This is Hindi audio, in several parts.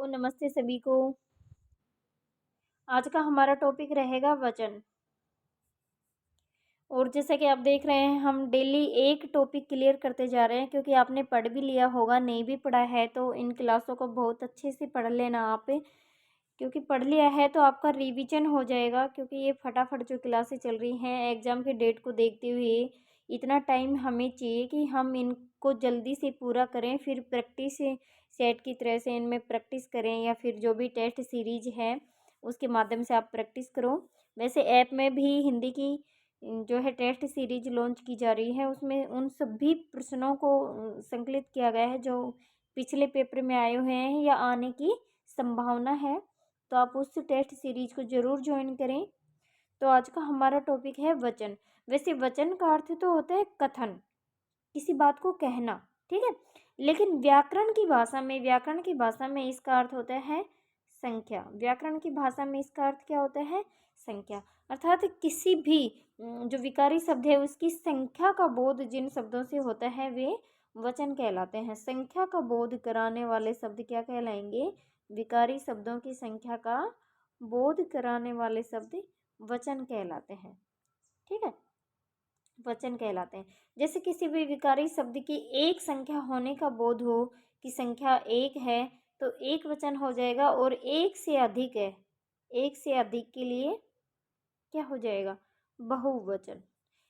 नमस्ते सभी को। आज का हमारा टॉपिक रहेगा वचन। और जैसा कि आप देख रहे हैं, हम डेली एक टॉपिक क्लियर करते जा रहे हैं, क्योंकि आपने पढ़ भी लिया होगा, नहीं भी पढ़ा है तो इन क्लासों को बहुत अच्छे से पढ़ लेना आप, क्योंकि पढ़ लिया है तो आपका रिवीजन हो जाएगा। क्योंकि ये फटाफट जो क्लासेस चल रही हैं एग्ज़ाम के डेट को देखते हुए, इतना टाइम हमें चाहिए कि हम इनको जल्दी से पूरा करें, फिर प्रैक्टिस सेट की तरह से इनमें प्रैक्टिस करें, या फिर जो भी टेस्ट सीरीज है उसके माध्यम से आप प्रैक्टिस करो। वैसे ऐप में भी हिंदी की जो है टेस्ट सीरीज लॉन्च की जा रही है, उसमें उन सभी प्रश्नों को संकलित किया गया है जो पिछले पेपर में आए हुए हैं या आने की संभावना है। तो आप उस टेस्ट सीरीज को ज़रूर ज्वाइन करें। तो आज का हमारा टॉपिक है वचन। वैसे वचन का अर्थ तो होता है कथन, किसी बात को कहना, ठीक है। लेकिन व्याकरण की भाषा में इसका अर्थ होता है संख्या। व्याकरण की भाषा में इसका अर्थ क्या होता है? संख्या। अर्थात किसी भी जो विकारी शब्द है उसकी संख्या का बोध जिन शब्दों से होता है वे वचन कहलाते हैं। संख्या का बोध कराने वाले शब्द क्या कहलाएंगे? विकारी शब्दों की संख्या का बोध कराने वाले शब्द वचन कहलाते हैं, ठीक है। वचन कहलाते हैं। जैसे किसी भी विकारी शब्द की एक संख्या होने का बोध हो कि संख्या एक है, तो एक वचन हो जाएगा। और एक से अधिक है, एक से अधिक के लिए क्या हो जाएगा? बहुवचन।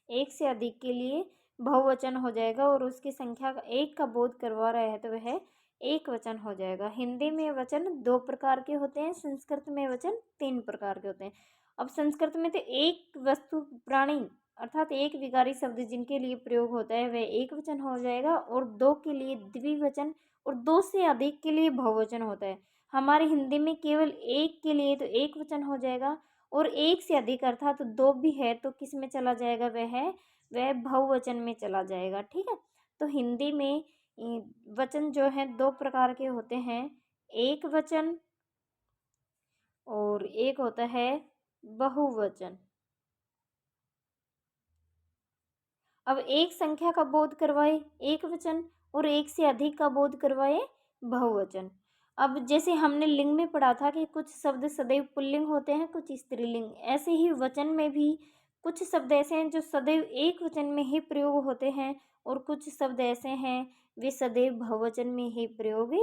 एक से अधिक के लिए बहुवचन हो जाएगा, और उसकी संख्या का एक का बोध करवा रहा है तो वह एक वचन हो जाएगा। हिंदी में वचन दो प्रकार के होते हैं, संस्कृत में वचन तीन प्रकार के होते हैं। अब संस्कृत में तो एक वस्तु प्राणी अर्थात एक विकारी शब्द जिनके लिए प्रयोग होता है वह एक वचन हो जाएगा, और दो के लिए द्विवचन, और दो से अधिक के लिए बहुवचन होता है। हमारे हिंदी में केवल एक के लिए तो एक वचन हो जाएगा, और एक से अधिक अर्थात दो भी है तो किस में चला जाएगा? वह बहुवचन में चला जाएगा, ठीक है। तो हिंदी में वचन जो है दो प्रकार के होते हैं, एक वचन और एक होता है बहुवचन। अब एक संख्या का बोध करवाए एक वचन, और एक से अधिक का बोध करवाए बहुवचन। अब जैसे हमने लिंग में पढ़ा था कि कुछ शब्द सदैव पुल्लिंग होते हैं, कुछ स्त्रीलिंग, ऐसे ही वचन में भी कुछ शब्द ऐसे हैं जो सदैव एक वचन में ही प्रयोग होते हैं, और कुछ शब्द ऐसे हैं वे सदैव बहुवचन में ही प्रयोग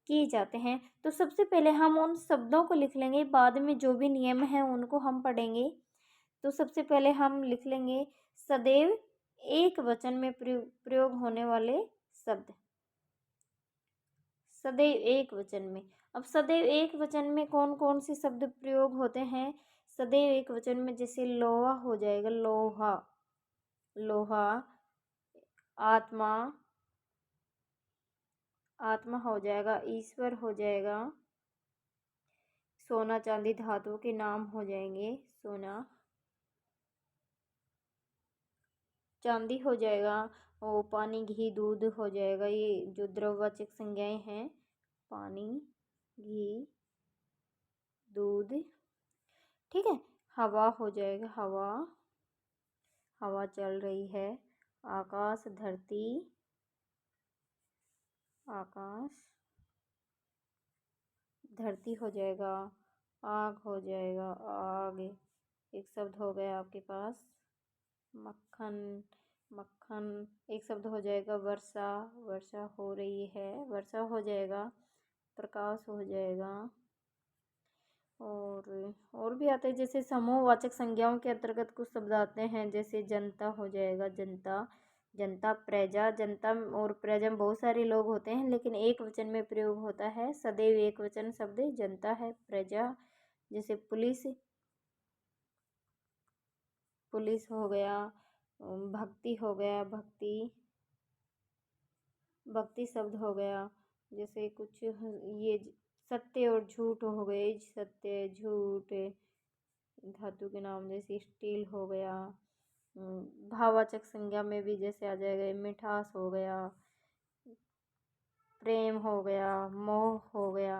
किए जाते हैं। तो सबसे पहले हम उन शब्दों को लिख लेंगे, बाद में जो भी नियम हैं उनको हम पढ़ेंगे। तो सबसे पहले हम लिख लेंगे सदैव एक वचन में प्रयोग होने वाले शब्द, सदैव एक वचन में। अब सदैव एक वचन में कौन कौन से शब्द प्रयोग होते हैं? सदैव एक वचन में जैसे लोहा हो जाएगा, लोहा, लोहा। आत्मा, आत्मा हो जाएगा, ईश्वर हो जाएगा, सोना चांदी धातुओं के नाम हो जाएंगे, सोना चांदी हो जाएगा, और पानी घी दूध हो जाएगा। ये जो द्रववाचक संज्ञाएं हैं, पानी घी दूध, ठीक है। हवा हो जाएगा, हवा, हवा चल रही है। आकाश धरती, आकाश धरती हो जाएगा। आग हो जाएगा, आग एक शब्द हो गया आपके पास। मक्खन, मक्खन एक शब्द हो जाएगा। वर्षा, वर्षा हो रही है, वर्षा हो जाएगा। प्रकाश हो जाएगा। और भी आते हैं, जैसे समूहवाचक संज्ञाओं के अंतर्गत कुछ शब्द आते हैं, जैसे जनता हो जाएगा, जनता, जनता, प्रजा। जनता और प्रजा में बहुत सारे लोग होते हैं, लेकिन एक वचन में प्रयोग होता है, सदैव एक वचन शब्द जनता है। प्रजा, जैसे पुलिस, पुलिस हो गया। भक्ति हो गया, भक्ति, भक्ति शब्द हो गया। जैसे कुछ ये सत्य और झूठ हो गए, सत्य झूठ धातु के नाम, जैसे स्टील हो गया। भाववाचक संज्ञा में भी जैसे आ जाएगा, मिठास हो गया, प्रेम हो गया, मोह हो गया।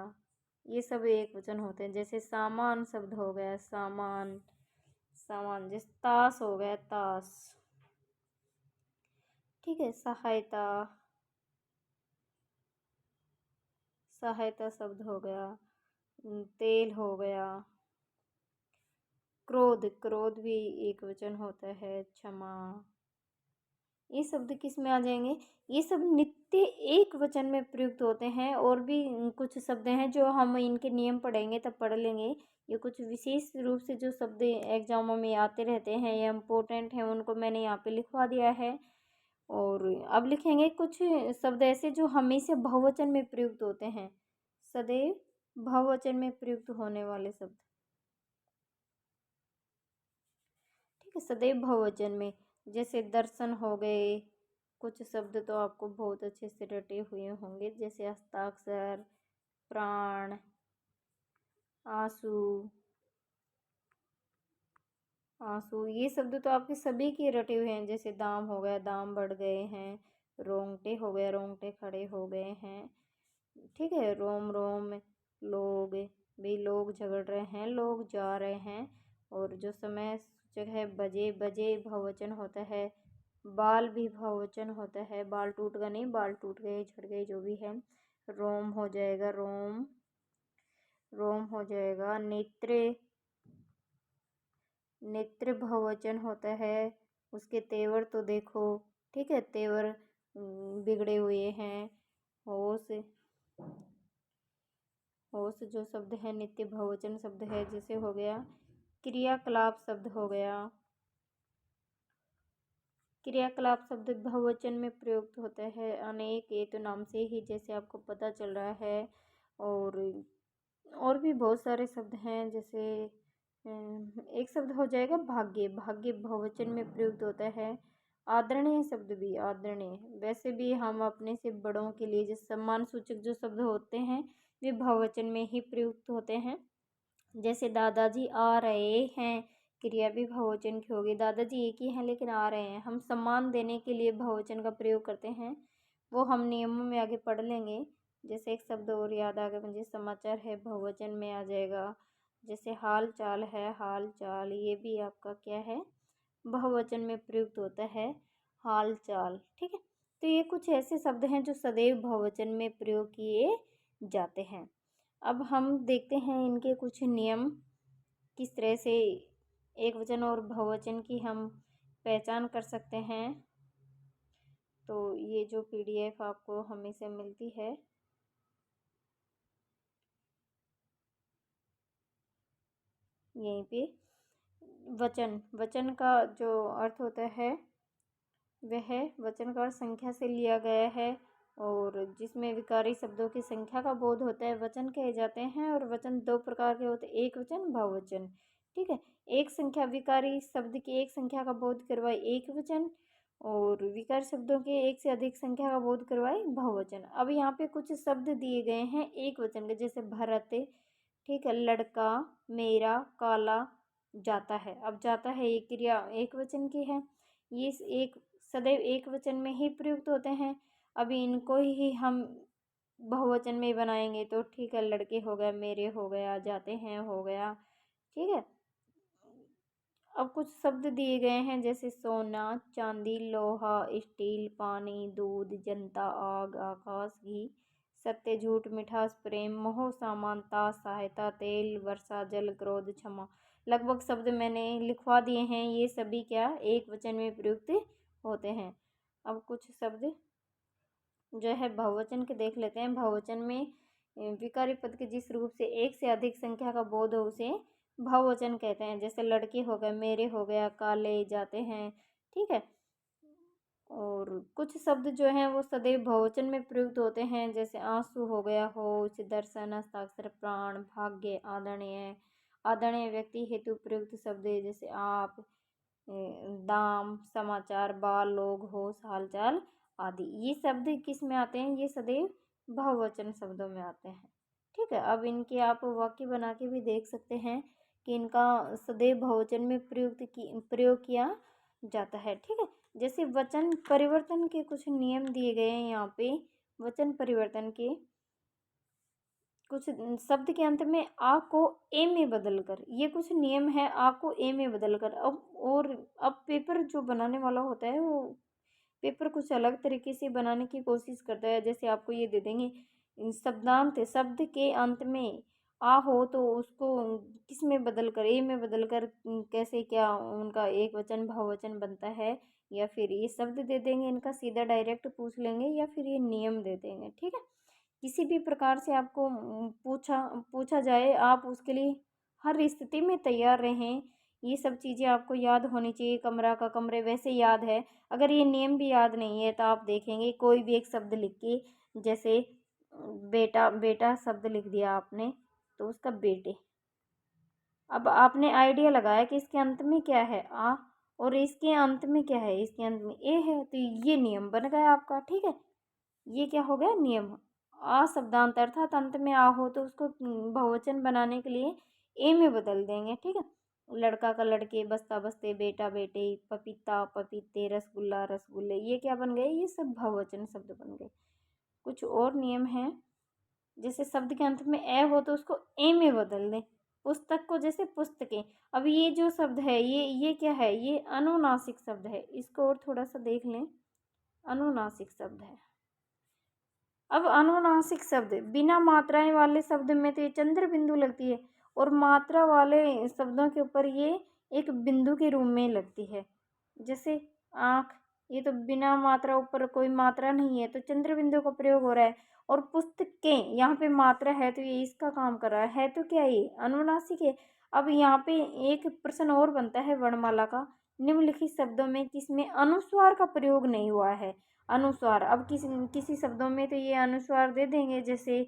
ये सब एक वचन होते हैं। जैसे सामान शब्द हो गया, सामान, सामान। जैसे ताश हो गया, ताश, ठीक है। सहायता, सहायता शब्द हो गया, तेल हो गया, क्रोध, क्रोध भी एक वचन होता है, क्षमा, ये शब्द किस में आ जाएंगे? ये सब नित्य एक वचन में प्रयुक्त होते हैं। और भी कुछ शब्द हैं जो हम इनके नियम पढ़ेंगे तब पढ़ लेंगे। ये कुछ विशेष रूप से जो शब्द एग्जामों में आते रहते हैं, ये इम्पोर्टेंट हैं, उनको मैंने यहाँ पे लिखवा दिया है। और अब लिखेंगे कुछ शब्द ऐसे जो हमेशा बहुवचन में प्रयुक्त होते हैं, सदैव बहुवचन में प्रयुक्त होने वाले शब्द। ठीक है, सदैव बहुवचन में, जैसे दर्शन हो गए। कुछ शब्द तो आपको बहुत अच्छे से रटे हुए होंगे, जैसे हस्ताक्षर, प्राण, आंसू, आंसू, ये शब्द तो आपके सभी के रटे हुए हैं। जैसे दाम हो गया, दाम बढ़ गए हैं। रोंगटे हो गया, रोंगटे खड़े हो गए हैं। ठीक है, रोम रोम, लोग, भी लोग झगड़ रहे हैं, लोग जा रहे हैं। और जो समय सूचक है, बजे, बजे बहुवचन होता है। बाल भी बहुवचन होता है, बाल टूट गए, नहीं बाल टूट गए, झड़ गए, जो भी है। रोम हो जाएगा, रोम, रोम हो जाएगा। नेत्र, नेत्र बहुवचन होता है। उसके तेवर तो देखो। ठीक है, तेवर बिगड़े हुए हैं। होश, होश जो शब्द है नित्य बहुवचन शब्द है। जैसे हो गया क्रियाकलाप शब्द हो गया। क्रियाकलाप शब्द बहुवचन में प्रयुक्त होता है। अनेक, ये तो नाम से ही जैसे आपको पता चल रहा है। और भी बहुत सारे शब्द हैं, जैसे एक शब्द हो जाएगा भाग्य, भाग्य बहुवचन में प्रयुक्त होता है। आदरणीय शब्द भी, आदरणीय, वैसे भी हम अपने से बड़ों के लिए जो सम्मान सूचक जो शब्द होते हैं वे बहुवचन में ही प्रयुक्त होते हैं। जैसे दादाजी आ रहे हैं, क्रिया भी बहुवचन की होगी। दादाजी एक ही हैं लेकिन आ रहे हैं, हम सम्मान देने के लिए बहुवचन का प्रयोग करते हैं। वो हम नियमों में आगे पढ़ लेंगे। जैसे एक शब्द और याद आ गया मुझे, समाचार है, बहुवचन में आ जाएगा। जैसे हाल चाल है, हाल चाल, ये भी आपका क्या है, बहुवचन में प्रयुक्त होता है, हाल चाल। ठीक है, तो ये कुछ ऐसे शब्द हैं जो सदैव बहुवचन में प्रयोग किए जाते हैं। अब हम देखते हैं इनके कुछ नियम, किस तरह से एक वचन और बहुवचन की हम पहचान कर सकते हैं। तो ये जो PDF आपको हमेशा मिलती है, यहीं पे वचन, वचन का जो अर्थ होता है वह वचन का अर्थ संख्या से लिया गया है। और जिसमें विकारी शब्दों की संख्या का बोध होता है वचन कहे जाते हैं। और वचन दो प्रकार के होते हैं, एक वचन, बहुवचन। ठीक है, एक संख्या विकारी शब्द की एक संख्या का बोध करवाए एक वचन, और विकारी शब्दों के एक से अधिक संख्या का बोध करवाए बहुवचन। अब यहाँ पे कुछ शब्द दिए गए हैं एक वचन के, जैसे भरत, ठीक है, लड़का, मेरा, काला, जाता है। अब जाता है ये क्रिया एक वचन की है, ये एक सदैव एक वचन में ही प्रयुक्त होते हैं। अभी इनको ही हम बहुवचन में बनाएंगे तो ठीक है, लड़के हो गया, मेरे हो गया, जाते हैं हो गया। ठीक है, अब कुछ शब्द दिए गए हैं, जैसे सोना, चांदी, लोहा, स्टील, पानी, दूध, जनता, आग, आकाश, घी, सत्य, झूठ, मिठास, प्रेम, मोह, समानता, सहायता, तेल, वर्षा, जल, क्रोध, क्षमा। लगभग शब्द मैंने लिखवा दिए हैं, ये सभी क्या एक वचन में प्रयुक्त होते हैं। अब कुछ शब्द जो है बहुवचन के देख लेते हैं। बहुवचन में विकारी पद के जिस रूप से एक से अधिक संख्या का बोध हो उसे बहुवचन कहते हैं। जैसे लड़के हो गए, मेरे हो गया, काले, जाते हैं। ठीक है, और कुछ शब्द जो हैं वो सदैव बहुवचन में प्रयुक्त होते हैं, जैसे आंसू हो गया, होश, दर्शन, हस्ताक्षर, प्राण, भाग्य, आदरणीय, आदरणीय व्यक्ति हेतु प्रयुक्त शब्द जैसे आप, दाम, समाचार, बाल, लोग, होश, हालचाल आदि। ये शब्द किस में आते हैं, ये सदैव बहुवचन शब्दों में आते हैं। ठीक है, अब इनके आप वाक्य बना के भी देख सकते हैं कि इनका सदैव बहुवचन में प्रयोग किया जाता है। ठीक है, जैसे वचन परिवर्तन के कुछ नियम दिए गए हैं यहाँ पे। वचन परिवर्तन के कुछ शब्द के अंत में आ को ए में बदलकर, ये कुछ नियम है, आ को ए में बदलकर। अब पेपर जो बनाने वाला होता है वो पेपर कुछ अलग तरीके से बनाने की कोशिश करता है। जैसे आपको ये दे देंगे शब्दांत शब्द के अंत में आ हो तो उसको किस में बदल कर, ए में बदल कर कैसे क्या उनका एक वचन बहुवचन बनता है, या फिर ये शब्द दे देंगे इनका सीधा डायरेक्ट पूछ लेंगे, या फिर ये नियम दे देंगे। ठीक है, किसी भी प्रकार से आपको पूछा पूछा जाए, आप उसके लिए हर स्थिति में तैयार रहें। ये सब चीज़ें आपको याद होनी चाहिए। कमरा का कमरे वैसे याद है, अगर ये नेम भी याद नहीं है तो आप देखेंगे कोई भी एक शब्द लिख के, जैसे बेटा, बेटा शब्द लिख दिया आपने तो उसका बेटे। अब आपने आइडिया लगाया कि इसके अंत में क्या है, आ, और इसके अंत में क्या है, इसके अंत में ए है, तो ये नियम बन गया आपका। ठीक है, ये क्या हो गया, नियम। आ शब्दांत अर्थात अंत में आ हो तो उसको बहुवचन बनाने के लिए ए में बदल देंगे। ठीक है, लड़का का लड़के, बस्ता बस्ते, बेटा बेटे, पपीता पपीते, रसगुल्ला रसगुल्ले, ये क्या बन गए, ये सब बहुवचन शब्द बन गए। कुछ और नियम हैं, जैसे शब्द के अंत में ए हो तो उसको ए में बदल दें। पुस्तक को जैसे पुस्तकें। अब ये जो शब्द है ये क्या है, ये अनुनासिक शब्द है। इसको और थोड़ा सा देख लें, अनुनासिक शब्द है। अब अनुनासिक शब्द बिना मात्राएं वाले शब्द में तो ये चंद्र बिंदु लगती है, और मात्रा वाले शब्दों के ऊपर ये एक बिंदु के रूप में लगती है। जैसे आँख, ये तो बिना मात्रा, ऊपर कोई मात्रा नहीं है तो चंद्र बिंदु का प्रयोग हो रहा है। और पुस्तकें, यहाँ पे मात्रा है तो ये इसका काम कर रहा है तो क्या ये अनुनासिक है। अब यहाँ पे एक प्रश्न और बनता है वर्णमाला का, निम्नलिखित शब्दों में किसमें अनुस्वार का प्रयोग नहीं हुआ है। अनुस्वार, अब किसी किसी शब्दों में तो ये अनुस्वार दे देंगे, जैसे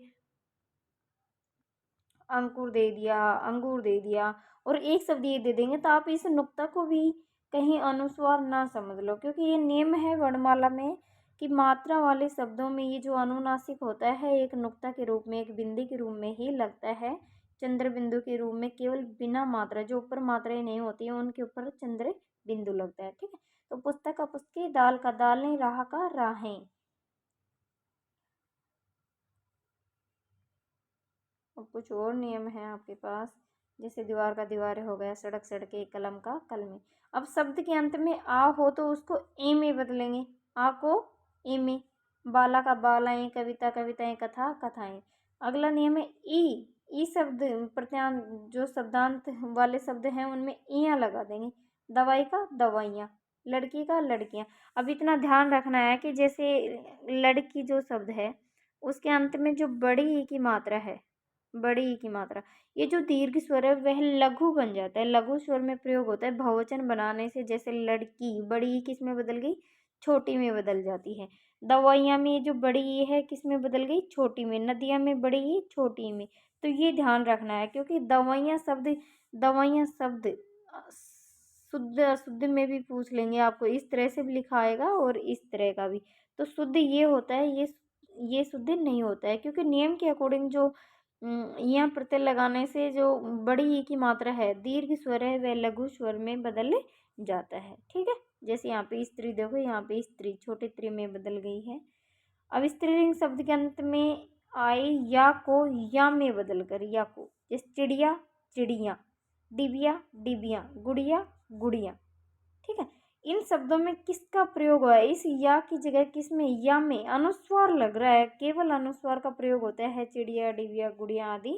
अंकुर दे दिया, अंगूर दे दिया, और एक शब्द ये दे देंगे, तो आप इस नुक्ता को भी कहीं अनुस्वार ना समझ लो, क्योंकि ये नियम है वर्णमाला में कि मात्रा वाले शब्दों में ये जो अनुनासिक होता है एक नुक्ता के रूप में, एक बिंदी के रूप में ही लगता है। चंद्र बिंदु के रूप में केवल बिना मात्रा, जो ऊपर मात्राएं नहीं होती हैं उनके ऊपर चंद्र बिंदु लगता है। ठीक है, तो पुस्तक का पुस्तकें, दाल का दालें, राह का राहें। और कुछ और नियम हैं आपके पास, जैसे दीवार का दीवारें हो गया, सड़क सड़के, कलम का कलमे। अब शब्द के अंत में आ हो तो उसको ए में बदलेंगे, आ को ए में। बाला का बालाएं, कविता कविताएं, कथा कथाएं। अगला नियम है ई शब्द प्रत्यान, जो शब्दांत वाले शब्द हैं उनमें इयाँ लगा देंगे। दवाई का दवाइयाँ, लड़की का लड़कियाँ। अब इतना ध्यान रखना है कि जैसे लड़की जो शब्द है उसके अंत में जो बड़ी ई की मात्रा है, बड़ी ई की मात्रा, ये जो दीर्घ स्वर है वह लघु बन जाता है, लघु स्वर में प्रयोग होता है बहुवचन बनाने से। जैसे लड़की, बड़ी ई किस में बदल गई, छोटी में बदल जाती है। दवाइयाँ में ये जो बड़ी ई है किस में बदल गई, छोटी में। नदियाँ में बड़ी ई, छोटी में। तो ये ध्यान रखना है, क्योंकि दवाइयाँ शब्द शुद्ध अशुद्ध में भी पूछ लेंगे आपको, इस तरह से भी लिखा आएगा और इस तरह का भी। तो शुद्ध ये होता है, ये शुद्ध नहीं होता है, क्योंकि नियम के अकॉर्डिंग जो यहाँ प्रत्यय लगाने से जो बड़ी ई की मात्रा है, दीर्घ स्वर है, वह लघु स्वर में बदल जाता है। ठीक है, जैसे यहाँ पे स्त्री देखो, यहाँ पे स्त्री छोटे त्री में बदल गई है। अब स्त्रीलिंग शब्द के अंत में आए या को या में बदल कर, या को, जैसे चिड़िया चिड़िया, डिबिया डिबिया, गुड़िया गुड़िया। ठीक है, इन शब्दों में किसका प्रयोग हुआ है, इस या की जगह किस में, या में अनुस्वार लग रहा है, केवल अनुस्वार का प्रयोग होता है चिड़िया डिबिया गुड़िया आदि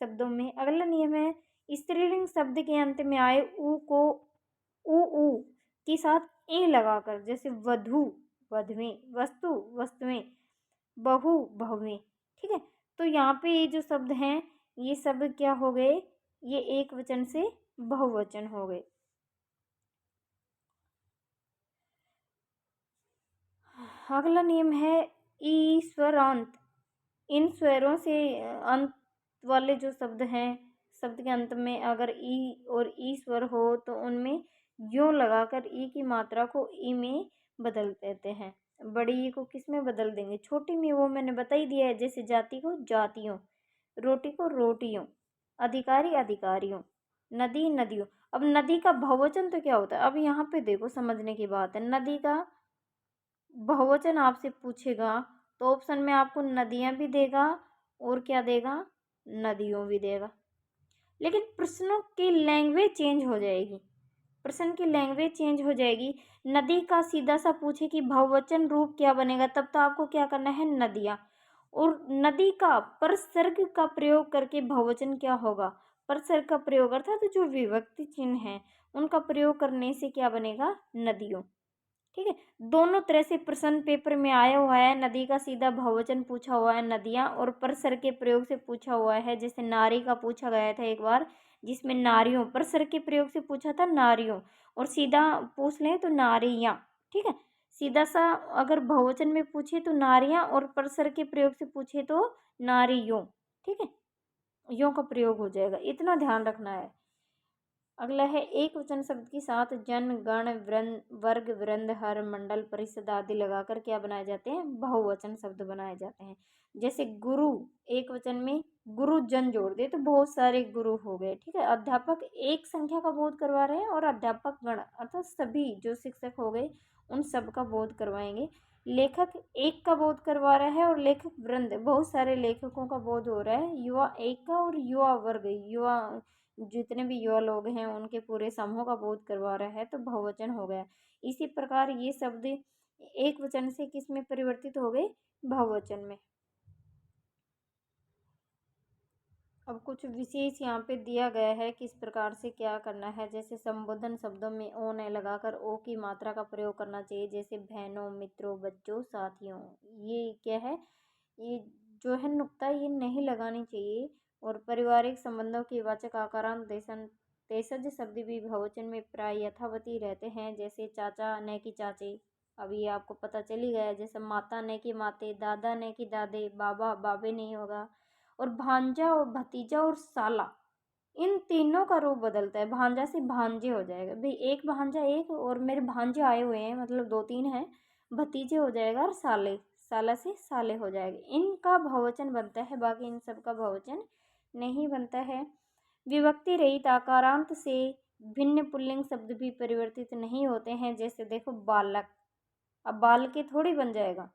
शब्दों में। अगला नियम है स्त्रीलिंग शब्द के अंत में आए ऊ को ऊ के साथ ए लगाकर, जैसे वधु वधवें, वस्तु वस्तुएं, बहु बहुएं। ठीक है, तो यहाँ पे ये जो शब्द हैं ये सब क्या हो गए, ये एक वचन से बहुवचन हो गए। अगला नियम है ईश्वरांत। इन स्वरों से अंत वाले जो शब्द हैं, शब्द के अंत में अगर ई और ई स्वर हो तो उनमें यो लगाकर ई की मात्रा को ई में बदल देते हैं। बड़ी ई को किस में बदल देंगे, छोटी में। वो मैंने बता ही दिया है, जैसे जाति को जातियों, रोटी को रोटियों, अधिकारी अधिकारियों, नदी नदियों। अब नदी का बहुवचन तो क्या होता है, अब यहाँ पे देखो समझने की बात है। नदी का बहुवचन आपसे पूछेगा तो ऑप्शन में आपको नदियाँ भी देगा और क्या देगा, नदियों भी देगा। लेकिन प्रश्नों की लैंग्वेज चेंज हो जाएगी, प्रश्न की लैंग्वेज चेंज हो जाएगी। नदी का सीधा सा पूछे कि बहुवचन रूप क्या बनेगा, तब तो आपको क्या करना है, नदियाँ। और नदी का परसर्ग का प्रयोग करके बहुवचन क्या होगा? परसर्ग का प्रयोग अर्थात जो विभक्ति चिन्ह है उनका प्रयोग करने से क्या बनेगा? नदियों। ठीक है, दोनों तरह से प्रश्न पेपर में आया हुआ है। नदी का सीधा बहुवचन पूछा हुआ है नदियां, और परसर के प्रयोग से पूछा हुआ है। जैसे नारी का पूछा गया था एक बार, जिसमें नारियों, परसर के प्रयोग से पूछा था नारियों, और सीधा पूछ लें तो नारियां। ठीक है, सीधा सा अगर बहुवचन में पूछे तो नारियां, और परसर के प्रयोग से पूछे तो नारियों। ठीक है, यों का प्रयोग हो जाएगा, इतना ध्यान रखना है। अगला है एक वचन शब्द के साथ जन गण वर्ग वृंद हर मंडल परिषद आदि लगाकर क्या बनाए जाते हैं? बहुवचन शब्द बनाए जाते हैं। जैसे गुरु, एक वचन में गुरु जन जोड़ दे तो बहुत सारे गुरु हो गए। ठीक है, अध्यापक एक संख्या का बोध करवा रहे हैं, और अध्यापक गण अर्थात सभी जो शिक्षक हो गए उन सब का बोध करवाएंगे। लेखक एक का बोध करवा रहा है, और लेखक वृंद बहुत सारे लेखकों का बोध हो रहा है। युवा एक का, और युवा वर्ग युवा जितने भी युवा लोग हैं उनके पूरे समूह का बोध करवा रहा है, तो बहुवचन हो गया। इसी प्रकार ये शब्द एक वचन से किस में परिवर्तित हो गए? बहुवचन में। अब कुछ विशेष यहाँ पे दिया गया है किस प्रकार से क्या करना है। जैसे संबोधन शब्दों में ओ न लगाकर ओ की मात्रा का प्रयोग करना चाहिए। जैसे बहनों, मित्रों, बच्चों, साथियों, ये क्या है? ये जो है नुक्ता, ये नहीं लगानी चाहिए। और पारिवारिक संबंधों के वाचक आकारांत देशज शब्द भी बहुवचन में प्राय यथावती रहते हैं। जैसे चाचा न कि चाचे, अभी ये आपको पता चल ही गया है। जैसे माता न कि माते, दादा न कि दादे, बाबा बाबे नहीं होगा। और भांजा और भतीजा और साला, इन तीनों का रूप बदलता है। भांजा से भांजे हो जाएगा, भाई एक भांजा एक, और मेरे भांजे आए हुए हैं मतलब दो तीन हैं, भतीजे हो जाएगा, और साले, साला से साले हो जाएगा। इनका बहुवचन बनता है, बाकी इन सब का बहुवचन नहीं बनता है। विभक्ति रहित आकारांत से भिन्न पुल्लिंग शब्द भी परिवर्तित नहीं होते हैं। जैसे देखो बालक, अब बाल के थोड़ी बन जाएगा।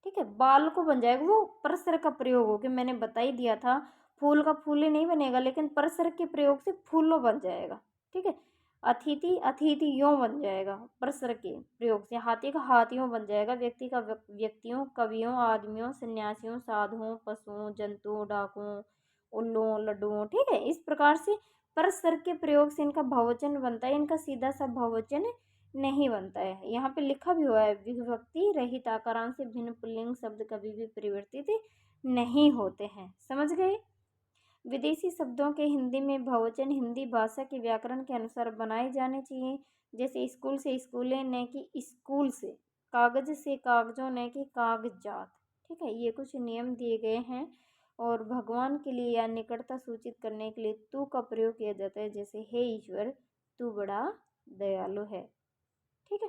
ठीक है, बाल को बन जाएगा, वो परसर का प्रयोग हो के मैंने बता ही दिया था। फूल का फूल ही नहीं बनेगा, लेकिन परसर के प्रयोग से फूलों बन जाएगा। ठीक है, अतिथि अतिथियों बन जाएगा परसर के प्रयोग से। हाथी का हाथियों बन जाएगा। व्यक्ति का व्यक्तियों, कवियों, आदमियों, सन्यासियों, साधुओं, पशुओं, जंतुओं, डाकुओं, उल्लुओं, लड्डुओं। ठीक है, इस प्रकार से परसर के प्रयोग से इनका बहुवचन बनता है। इनका सीधा सा बहुवचन नहीं बनता है। यहाँ पे लिखा भी हुआ है, विभक्ति रहित आकारांत से भिन्न पुल्लिंग शब्द कभी भी परिवर्तित नहीं होते हैं। समझ गए? विदेशी शब्दों के हिंदी में बहुवचन हिंदी भाषा के व्याकरण के अनुसार बनाए जाने चाहिए। जैसे स्कूल से स्कूलें, न कि स्कूल से। कागज से कागजों, न कि कागजात। ठीक है, ये कुछ नियम दिए गए हैं। और भगवान के लिए या निकटता सूचित करने के लिए तू का प्रयोग किया जाता है। जैसे हे ईश्वर, तू बड़ा दयालु है। ठीक है,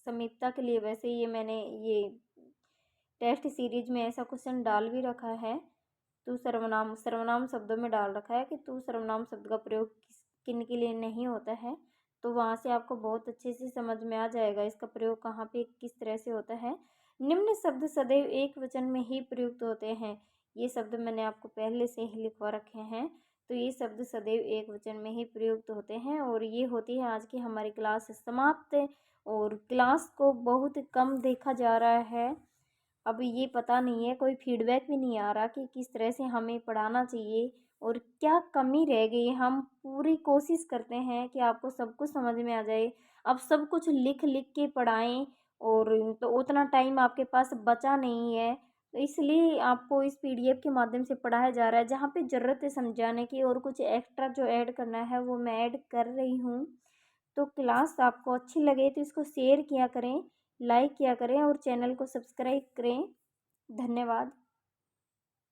समीपता के लिए वैसे ये मैंने ये टेस्ट सीरीज में ऐसा क्वेश्चन डाल भी रखा है। तू सर्वनाम सर्वनाम शब्दों में डाल रखा है कि तू सर्वनाम शब्द का प्रयोग किन के लिए नहीं होता है। तो वहाँ से आपको बहुत अच्छे से समझ में आ जाएगा इसका प्रयोग कहाँ पे किस तरह से होता है। निम्न शब्द सदैव एक वचन में ही प्रयुक्त होते हैं। ये शब्द मैंने आपको पहले से ही लिखवा रखे हैं। तो ये शब्द सदैव एक वचन में ही प्रयुक्त होते हैं। और ये होती है आज की हमारी क्लास समाप्त। और क्लास को बहुत कम देखा जा रहा है। अब ये पता नहीं है, कोई फीडबैक भी नहीं आ रहा कि किस तरह से हमें पढ़ाना चाहिए और क्या कमी रह गई। हम पूरी कोशिश करते हैं कि आपको सब कुछ समझ में आ जाए। अब सब कुछ लिख लिख के पढ़ाएं, और तो उतना टाइम आपके पास बचा नहीं है, तो इसलिए आपको इस पीडीएफ के माध्यम से पढ़ाया जा रहा है। जहाँ पे ज़रूरत है समझाने की और कुछ एक्स्ट्रा जो ऐड करना है वो मैं ऐड कर रही हूँ। तो क्लास आपको अच्छी लगे तो इसको शेयर किया करें, लाइक किया करें, और चैनल को सब्सक्राइब करें। धन्यवाद।